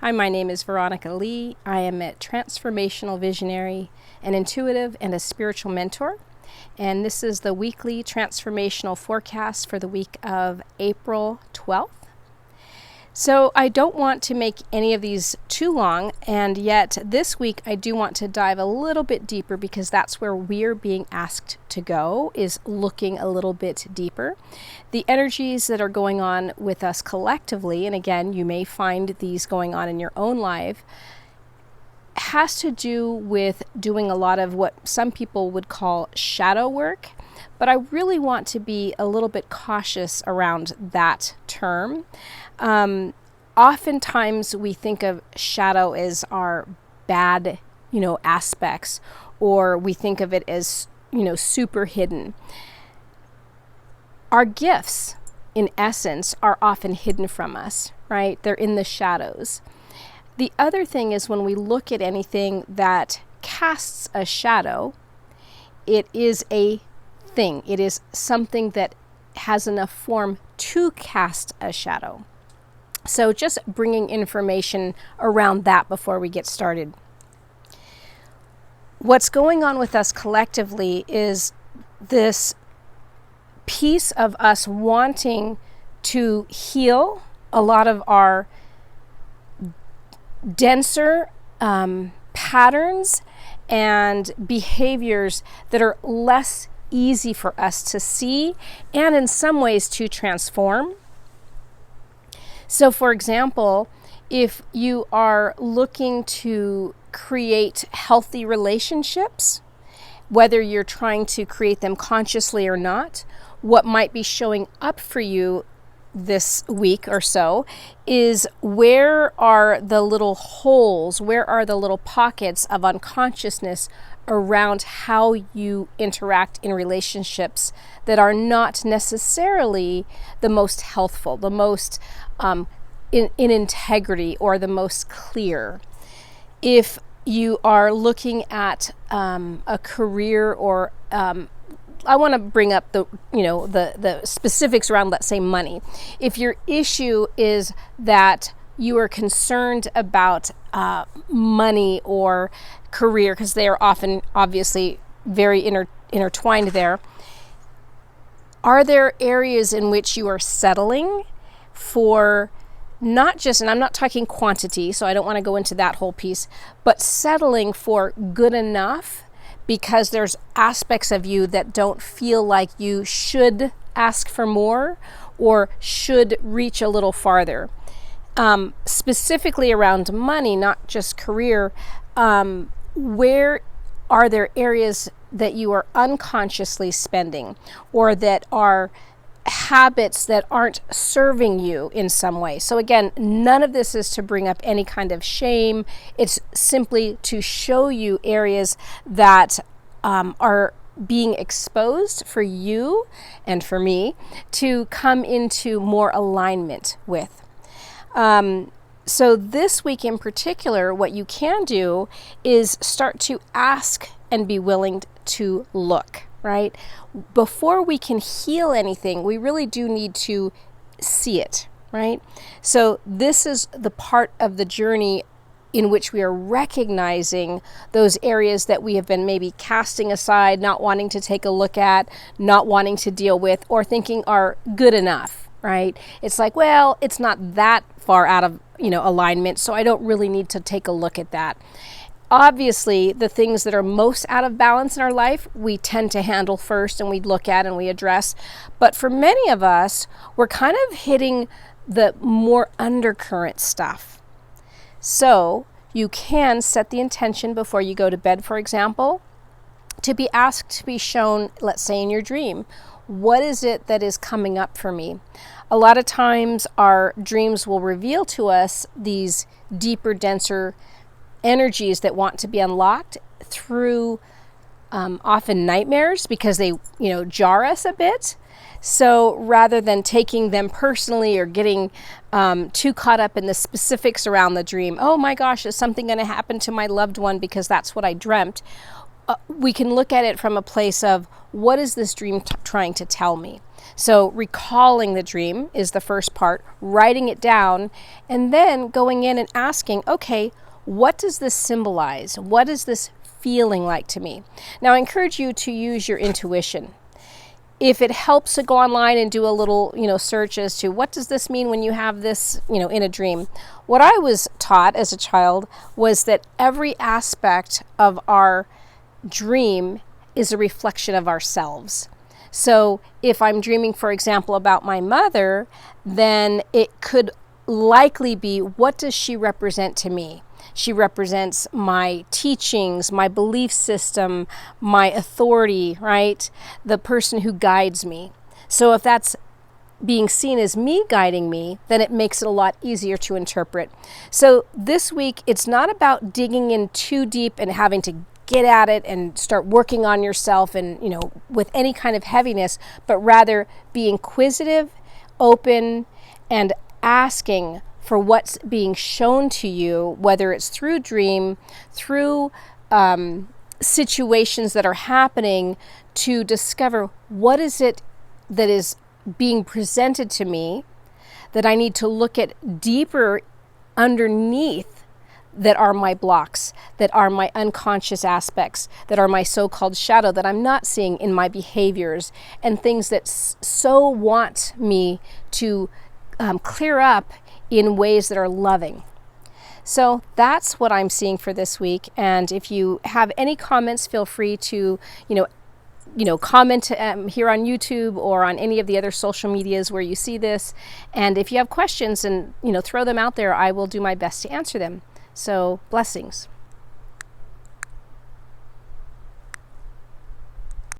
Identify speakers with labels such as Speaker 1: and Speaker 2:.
Speaker 1: Hi, my name is Veronica Lee. I am a transformational visionary, an intuitive, and a spiritual mentor. And this is the weekly transformational forecast for the week of April 12th. So I don't want to make any of these too long, and yet this week I do want to dive a little bit deeper because that's where we're being asked to go, is looking a little bit deeper. The energies that are going on with us collectively, and again, you may find these going on in your own life, has to do with doing a lot of what some people would call shadow work. But I really want to be a little bit cautious around that term. Oftentimes we think of shadow as our bad, aspects, or we think of it as, super hidden. Our gifts, in essence, are often hidden from us, right? They're in the shadows. The other thing is when we look at anything that casts a shadow, it is a thing. It is something that has enough form to cast a shadow. So just bringing information around that before we get started. What's going on with us collectively is this piece of us wanting to heal a lot of our denser patterns and behaviors that are less easy for us to see and in some ways to transform. So for example, if you are looking to create healthy relationships, whether you're trying to create them consciously or not, what might be showing up for you this week or so is where are the little holes, where are the little pockets of unconsciousness around how you interact in relationships that are not necessarily the most healthful, the most in integrity, or the most clear. If you are looking at a career, or I want to bring up the specifics around, let's say, money. If your issue is that you are concerned about money or career, because they are often obviously very intertwined there, are there areas in which you are settling for not just, and I'm not talking quantity, so I don't want to go into that whole piece, but settling for good enough because there's aspects of you that don't feel like you should ask for more or should reach a little farther? Specifically around money, not just career, where are there areas that you are unconsciously spending, or that are habits that aren't serving you in some way? So again, none of this is to bring up any kind of shame. It's simply to show you areas that are being exposed for you and for me to come into more alignment with. So this week in particular, what you can do is start to ask and be willing to look, right? Before we can heal anything, we really do need to see it, right? So this is the part of the journey in which we are recognizing those areas that we have been maybe casting aside, not wanting to take a look at, not wanting to deal with, or thinking are good enough, right? It's like, well, it's not that far out of, alignment, so I don't really need to take a look at that. Obviously, the things that are most out of balance in our life, we tend to handle first and we look at and we address. But for many of us, we're kind of hitting the more undercurrent stuff. So you can set the intention before you go to bed, for example, to be asked to be shown, let's say in your dream, what is it that is coming up for me? A lot of times our dreams will reveal to us these deeper, denser energies that want to be unlocked through often nightmares, because they, jar us a bit. So rather than taking them personally or getting too caught up in the specifics around the dream, oh my gosh, is something going to happen to my loved one because that's what I dreamt? we can look at it from a place of, what is this dream trying to tell me? So recalling the dream is the first part, writing it down, and then going in and asking, okay, what does this symbolize? What is this feeling like to me? Now, I encourage you to use your intuition. If it helps to go online and do a little, search as to what does this mean when you have this, in a dream. What I was taught as a child was that every aspect of our dream is a reflection of ourselves. So if I'm dreaming, for example, about my mother, then it could likely be, what does she represent to me? She represents my teachings, my belief system, my authority, right? The person who guides me. So if that's being seen as me guiding me, then it makes it a lot easier to interpret. So this week, it's not about digging in too deep and having to get at it and start working on yourself and, with any kind of heaviness, but rather be inquisitive, open, and asking for what's being shown to you, whether it's through dream, through situations that are happening, to discover what is it that is being presented to me that I need to look at deeper underneath, that are my blocks, that are my unconscious aspects, that are my so-called shadow that I'm not seeing in my behaviors, and things that so want me to clear up in ways that are loving. So that's what I'm seeing for this week. And if you have any comments, feel free to, comment here on YouTube or on any of the other social medias where you see this. And if you have questions, and throw them out there, I will do my best to answer them. So blessings.